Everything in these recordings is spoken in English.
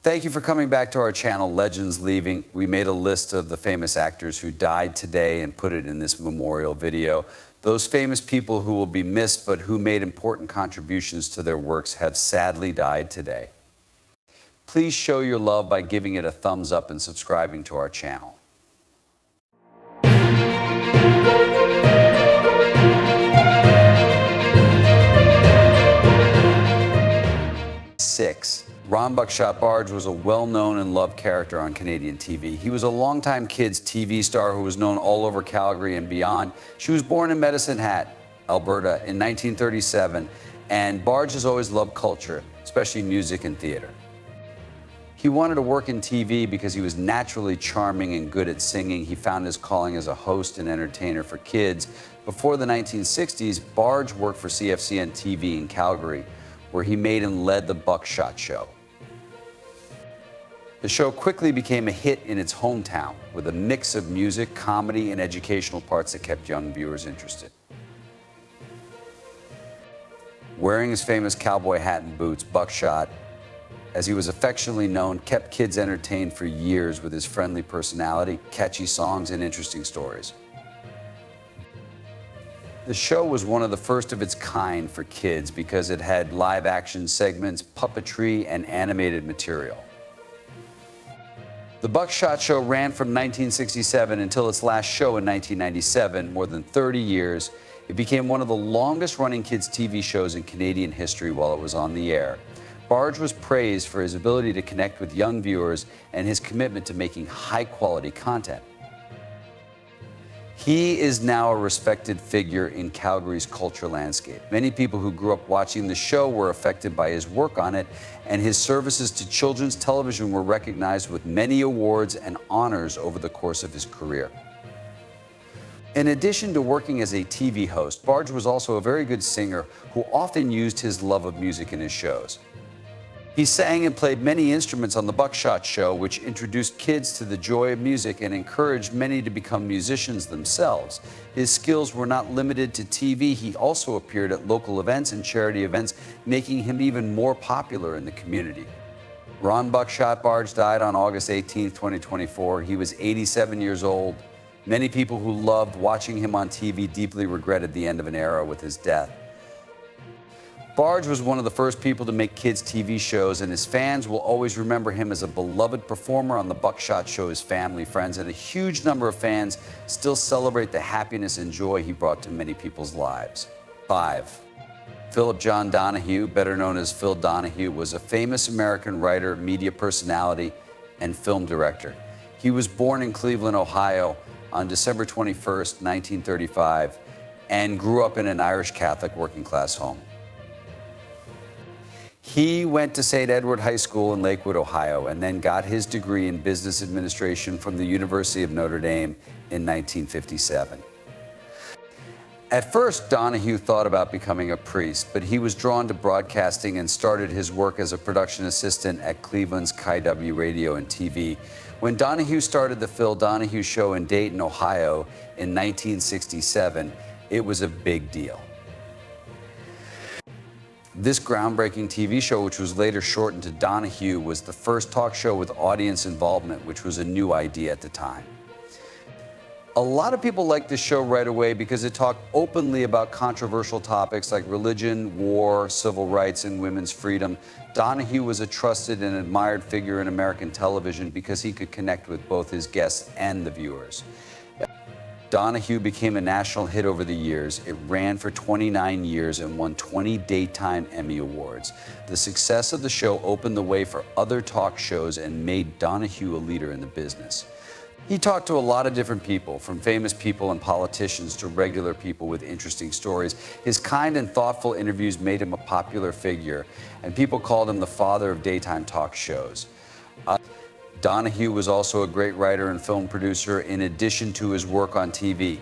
Thank you for coming back to our channel, Legends Leaving. We made a list of the famous actors who died today and put it in this memorial video. Those famous people who will be missed but who made important contributions to their works have sadly died today. Please show your love by giving it a thumbs up and subscribing to our channel. Ron Buck Shot Barge was a well-known and loved character on Canadian TV. He was a longtime kids TV star who was known all over Calgary and beyond. She was born in Medicine Hat, Alberta in 1937, and Barge has always loved culture, especially music and theater. He wanted to work in TV because he was naturally charming and good at singing. He found his calling as a host and entertainer for kids. Before the 1960s, Barge worked for CFCN-TV in Calgary, where he made and led the Buck Shot Show. The show quickly became a hit in its hometown, with a mix of music, comedy, and educational parts that kept young viewers interested. Wearing his famous cowboy hat and boots, Buck Shot, as he was affectionately known, kept kids entertained for years with his friendly personality, catchy songs, and interesting stories. The show was one of the first of its kind for kids because it had live-action segments, puppetry, and animated material. The Buck Shot Show ran from 1967 until its last show in 1997, more than 30 years. It became one of the longest-running kids' TV shows in Canadian history while it was on the air. Barge was praised for his ability to connect with young viewers and his commitment to making high-quality content. He is now a respected figure in Calgary's culture landscape. Many people who grew up watching the show were affected by his work on it, and his services to children's television were recognized with many awards and honors over the course of his career. In addition to working as a TV host, Barge was also a very good singer who often used his love of music in his shows. He sang and played many instruments on the Buck Shot Show, which introduced kids to the joy of music and encouraged many to become musicians themselves. His skills were not limited to TV. He also appeared at local events and charity events, making him even more popular in the community. Ron Buck Shot Barge died on August 18, 2024. He was 87 years old. Many people who loved watching him on TV deeply regretted the end of an era with his death. Barge was one of the first people to make kids' TV shows, and his fans will always remember him as a beloved performer on the Buck Shot Show's family, friends, and a huge number of fans still celebrate the happiness and joy he brought to many people's lives. 5. Phillip John Donahue, better known as Phil Donahue, was a famous American writer, media personality, and film director. He was born in Cleveland, Ohio on December 21, 1935, and grew up in an Irish Catholic working-class home. He went to St. Edward High School in Lakewood, Ohio, and then got his degree in business administration from the University of Notre Dame in 1957. At first, Donahue thought about becoming a priest, but he was drawn to broadcasting and started his work as a production assistant at Cleveland's KW Radio and TV. When Donahue started the Phil Donahue Show in Dayton, Ohio in 1967, it was a big deal. This groundbreaking TV show, which was later shortened to Donahue, was the first talk show with audience involvement, which was a new idea at the time. A lot of people liked this show right away because it talked openly about controversial topics like religion, war, civil rights, and women's freedom. Donahue was a trusted and admired figure in American television because he could connect with both his guests and the viewers. Donahue became a national hit over the years. It ran for 29 years and won 20 Daytime Emmy Awards. The success of the show opened the way for other talk shows and made Donahue a leader in the business. He talked to a lot of different people, from famous people and politicians to regular people with interesting stories. His kind and thoughtful interviews made him a popular figure, and people called him the father of daytime talk shows. Donahue was also a great writer and film producer in addition to his work on TV.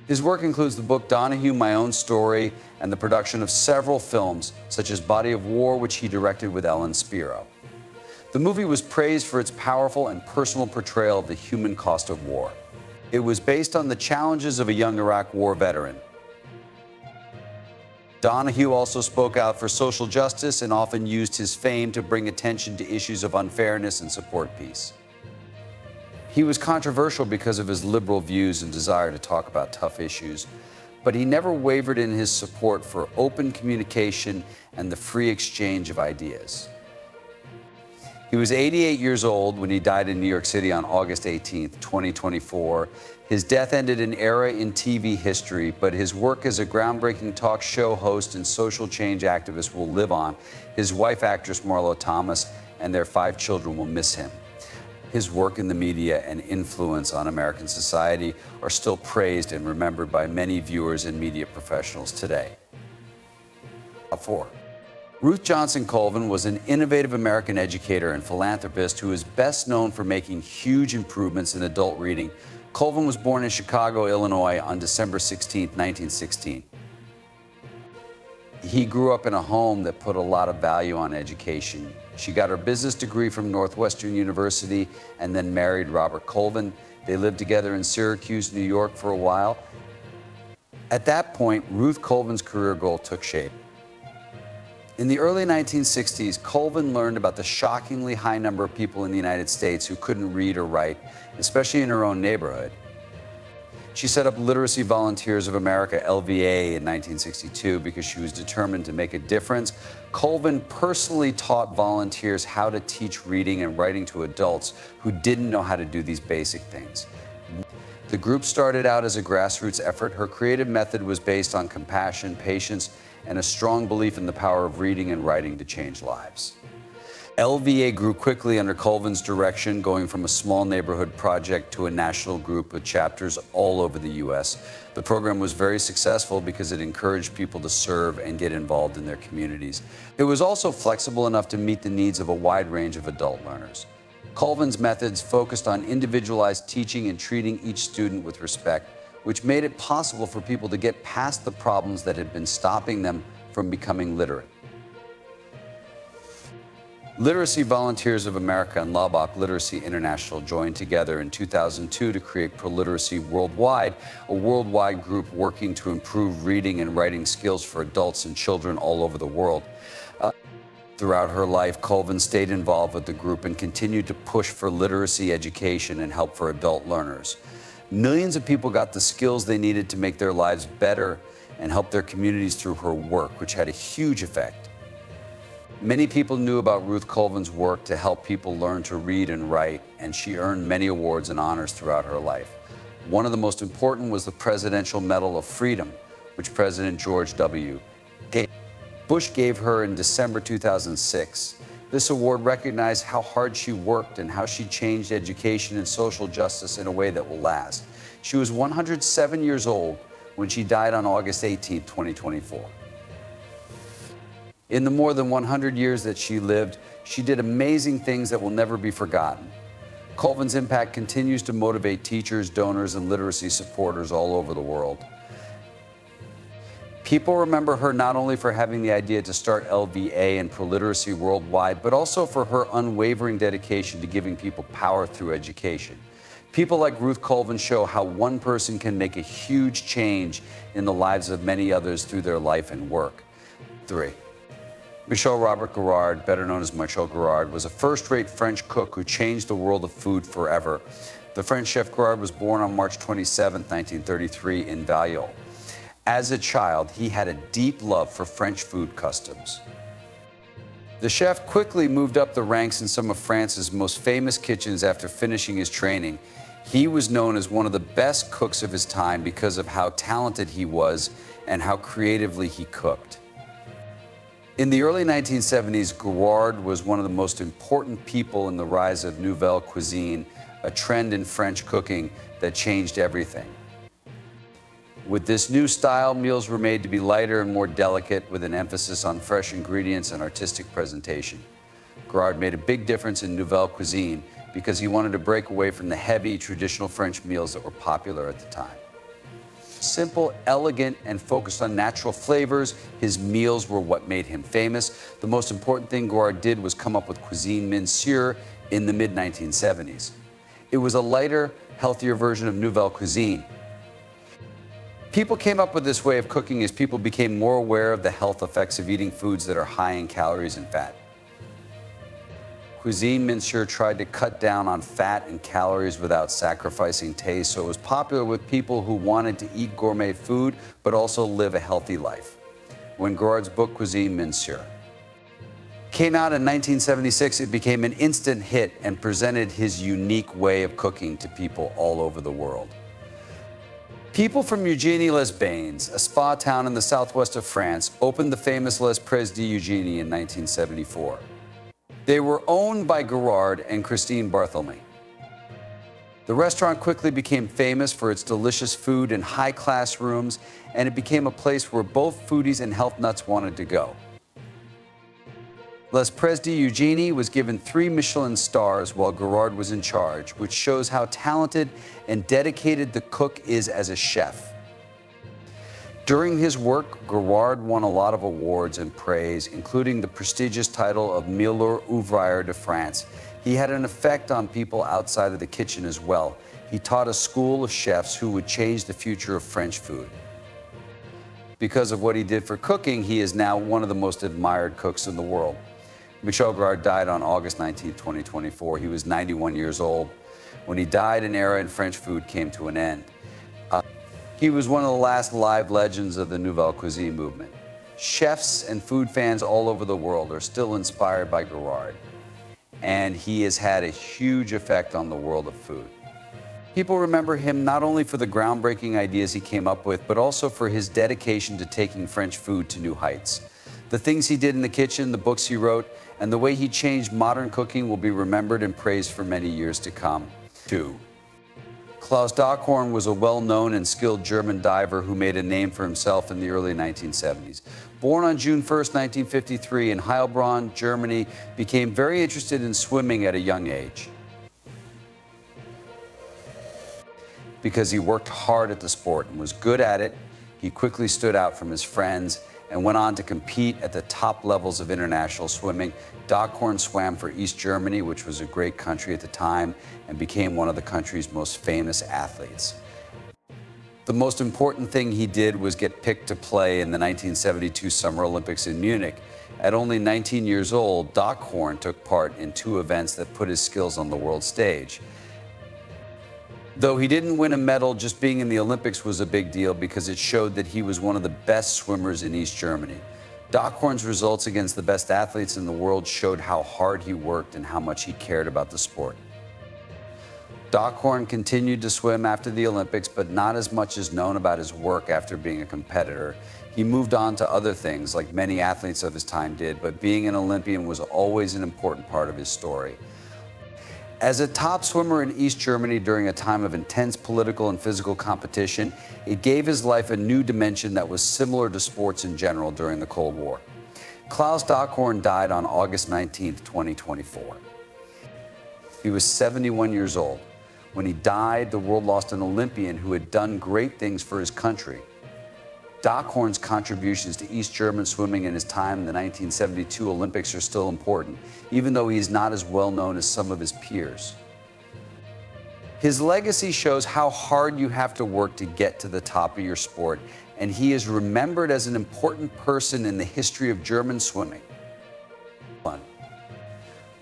His work includes the book Donahue, My Own Story, and the production of several films, such as Body of War, which he directed with Ellen Spiro. The movie was praised for its powerful and personal portrayal of the human cost of war. It was based on the challenges of a young Iraq War veteran. Donahue also spoke out for social justice and often used his fame to bring attention to issues of unfairness and support peace. He was controversial because of his liberal views and desire to talk about tough issues, but he never wavered in his support for open communication and the free exchange of ideas. He was 88 years old when he died in New York City on August 18, 2024. His death ended an era in TV history, but his work as a groundbreaking talk show host and social change activist will live on. His wife, actress Marlo Thomas, and their 5 children will miss him. His work in the media and influence on American society are still praised and remembered by many viewers and media professionals today. 4. Ruth Johnson Colvin was an innovative American educator and philanthropist who is best known for making huge improvements in adult reading. Colvin was born in Chicago, Illinois on December 16, 1916. He grew up in a home that put a lot of value on education. She got her business degree from Northwestern University and then married Robert Colvin. They lived together in Syracuse, New York for a while. At that point, Ruth Colvin's career goal took shape. In the early 1960s, Colvin learned about the shockingly high number of people in the United States who couldn't read or write, especially in her own neighborhood. She set up Literacy Volunteers of America, LVA, in 1962 because she was determined to make a difference. Colvin personally taught volunteers how to teach reading and writing to adults who didn't know how to do these basic things. The group started out as a grassroots effort. Her creative method was based on compassion, patience, and a strong belief in the power of reading and writing to change lives. LVA grew quickly under Colvin's direction, going from a small neighborhood project to a national group with chapters all over the U.S. The program was very successful because it encouraged people to serve and get involved in their communities. It was also flexible enough to meet the needs of a wide range of adult learners. Colvin's methods focused on individualized teaching and treating each student with respect, which made it possible for people to get past the problems that had been stopping them from becoming literate. Literacy Volunteers of America and Lubbock Literacy International joined together in 2002 to create Pro-Literacy Worldwide, a worldwide group working to improve reading and writing skills for adults and children all over the world. Throughout her life, Colvin stayed involved with the group and continued to push for literacy education and help for adult learners. Millions of people got the skills they needed to make their lives better and help their communities through her work, which had a huge effect. Many people knew about Ruth Colvin's work to help people learn to read and write, and she earned many awards and honors throughout her life. One of the most important was the Presidential Medal of Freedom, which President George W. Bush gave her in December 2006. This award recognized how hard she worked and how she changed education and social justice in a way that will last. She was 107 years old when she died on August 18, 2024. In the more than 100 years that she lived, she did amazing things that will never be forgotten. Colvin's impact continues to motivate teachers, donors, and literacy supporters all over the world. People remember her not only for having the idea to start LVA and Pro-Literacy Worldwide, but also for her unwavering dedication to giving people power through education. People like Ruth Colvin show how one person can make a huge change in the lives of many others through their life and work. 3. Michel Robert Garrard, better known as Michel Garrard, was a first-rate French cook who changed the world of food forever. The French chef Garrard was born on March 27, 1933 in Vallaux. As a child, he had a deep love for French food customs. The chef quickly moved up the ranks in some of France's most famous kitchens after finishing his training. He was known as one of the best cooks of his time because of how talented he was and how creatively he cooked. In the early 1970s, Garrard was one of the most important people in the rise of Nouvelle Cuisine, a trend in French cooking that changed everything. With this new style, meals were made to be lighter and more delicate, with an emphasis on fresh ingredients and artistic presentation. Garrard made a big difference in Nouvelle Cuisine because he wanted to break away from the heavy, traditional French meals that were popular at the time. Simple, elegant, and focused on natural flavors, his meals were what made him famous. The most important thing Garrard did was come up with cuisine monsieur in the mid-1970s. It was a lighter, healthier version of Nouvelle Cuisine. People came up with this way of cooking as people became more aware of the health effects of eating foods that are high in calories and fat. Cuisine Monsieur tried to cut down on fat and calories without sacrificing taste, so it was popular with people who wanted to eat gourmet food but also live a healthy life. When Gerard's book Cuisine Monsieur came out in 1976, it became an instant hit and presented his unique way of cooking to people all over the world. People from Eugénie-les-Bains, a spa town in the southwest of France, opened the famous Les Prés de Eugénie in 1974. They were owned by Gerard and Christine Barthelmy. The restaurant quickly became famous for its delicious food and high-class rooms, and it became a place where both foodies and health nuts wanted to go. Les Prés de Eugénie was given 3 Michelin stars while Gerard was in charge, which shows how talented and dedicated the cook is as a chef. During his work, Gerard won a lot of awards and praise, including the prestigious title of Meilleur Ouvrier de France. He had an effect on people outside of the kitchen as well. He taught a school of chefs who would change the future of French food. Because of what he did for cooking, he is now one of the most admired cooks in the world. Michel Gerard died on August 19, 2024. He was 91 years old. When he died, an era in French food came to an end. He was one of the last live legends of the Nouvelle Cuisine movement. Chefs and food fans all over the world are still inspired by Gerard, and he has had a huge effect on the world of food. People remember him not only for the groundbreaking ideas he came up with, but also for his dedication to taking French food to new heights. The things he did in the kitchen, the books he wrote, and the way he changed modern cooking will be remembered and praised for many years to come. 2. Klaus Dockhorn was a well-known and skilled German diver who made a name for himself in the early 1970s. Born on June 1, 1953 in Heilbronn, Germany, became very interested in swimming at a young age. Because he worked hard at the sport and was good at it, he quickly stood out from his friends and went on to compete at the top levels of international swimming. Dockhorn swam for East Germany, which was a great country at the time, and became one of the country's most famous athletes. The most important thing he did was get picked to play in the 1972 Summer Olympics in Munich. At only 19 years old, Dockhorn took part in 2 events that put his skills on the world stage. Though he didn't win a medal, just being in the Olympics was a big deal because it showed that he was one of the best swimmers in East Germany. Dockhorn's results against the best athletes in the world showed how hard he worked and how much he cared about the sport. Dockhorn continued to swim after the Olympics, but not as much is known about his work after being a competitor. He moved on to other things, like many athletes of his time did, but being an Olympian was always an important part of his story. As a top swimmer in East Germany during a time of intense political and physical competition, it gave his life a new dimension that was similar to sports in general during the Cold War. Klaus Dockhorn died on August 19, 2024. He was 71 years old. When he died, the world lost an Olympian who had done great things for his country. Dockhorn's contributions to East German swimming in his time in the 1972 Olympics are still important, even though he is not as well known as some of his peers. His legacy shows how hard you have to work to get to the top of your sport, and he is remembered as an important person in the history of German swimming. 1.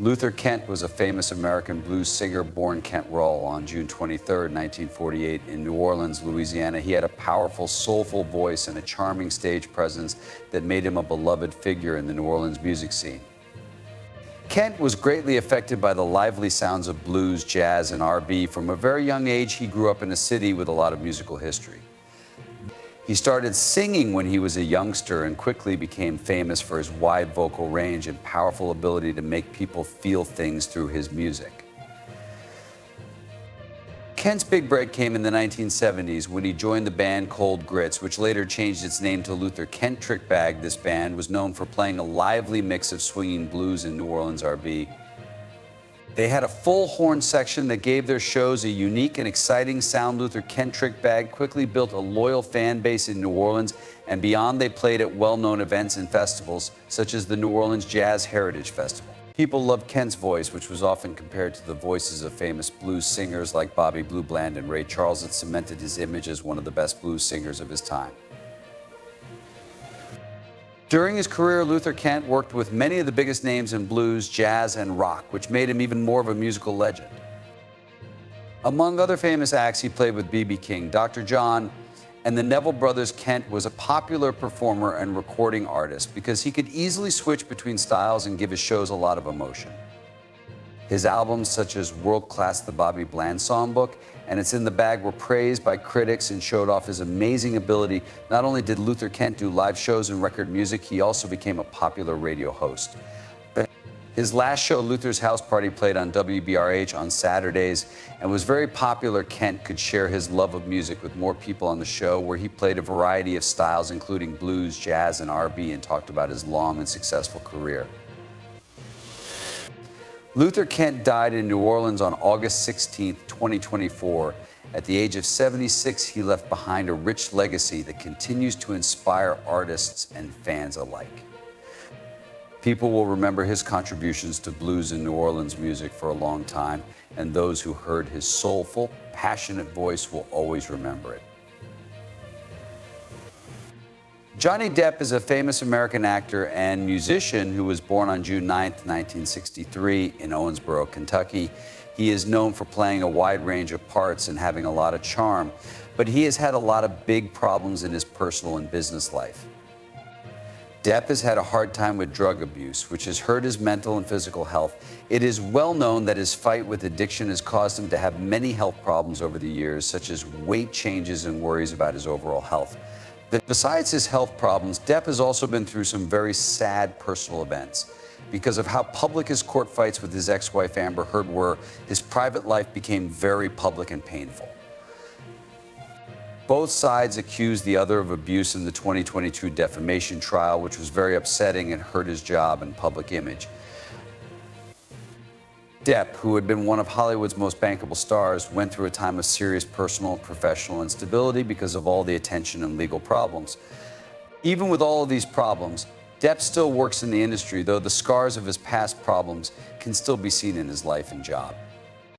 Luther Kent was a famous American blues singer born Kent Roll on June 23, 1948 in New Orleans, Louisiana. He had a powerful, soulful voice and a charming stage presence that made him a beloved figure in the New Orleans music scene. Kent was greatly affected by the lively sounds of blues, jazz, and R&B. From a very young age, he grew up in a city with a lot of musical history. He started singing when he was a youngster and quickly became famous for his wide vocal range and powerful ability to make people feel things through his music. Kent's big break came in the 1970s when he joined the band Cold Grits, which later changed its name to Luther Kent Trick Bag. This band was known for playing a lively mix of swinging blues and New Orleans R&B. They had a full horn section that gave their shows a unique and exciting sound. Luther Kent Trick Bag quickly built a loyal fan base in New Orleans and beyond. They played at well-known events and festivals, such as the New Orleans Jazz Heritage Festival. People loved Kent's voice, which was often compared to the voices of famous blues singers like Bobby Blue Bland and Ray Charles. It cemented his image as one of the best blues singers of his time. During his career, Luther Kent worked with many of the biggest names in blues, jazz, and rock, which made him even more of a musical legend. Among other famous acts, he played with B.B. King, Dr. John, and the Neville Brothers. Kent was a popular performer and recording artist because he could easily switch between styles and give his shows a lot of emotion. His albums, such as World Class, the Bobby Bland Songbook, and It's in the Bag, were praised by critics and showed off his amazing ability. Not only did Luther Kent do live shows and record music, he also became a popular radio host. His last show, Luther's House Party, played on WBRH on Saturdays and was very popular. Kent could share his love of music with more people on the show, where he played a variety of styles, including blues, jazz, and R&B, and talked about his long and successful career. Luther Kent died in New Orleans on August 16, 2024. At the age of 76, he left behind a rich legacy that continues to inspire artists and fans alike. People will remember his contributions to blues and New Orleans music for a long time, and those who heard his soulful, passionate voice will always remember it. Johnny Depp is a famous American actor and musician who was born on June 9, 1963 in Owensboro, Kentucky. He is known for playing a wide range of parts and having a lot of charm, but he has had a lot of big problems in his personal and business life. Depp has had a hard time with drug abuse, which has hurt his mental and physical health. It is well known that his fight with addiction has caused him to have many health problems over the years, such as weight changes and worries about his overall health. But besides his health problems, Depp has also been through some very sad personal events. Because of how public his court fights with his ex-wife Amber Heard were, his private life became very public and painful. Both sides accused the other of abuse in the 2022 defamation trial, which was very upsetting and hurt his job and public image. Depp, who had been one of Hollywood's most bankable stars, went through a time of serious personal and professional instability because of all the attention and legal problems. Even with all of these problems, Depp still works in the industry, though the scars of his past problems can still be seen in his life and job.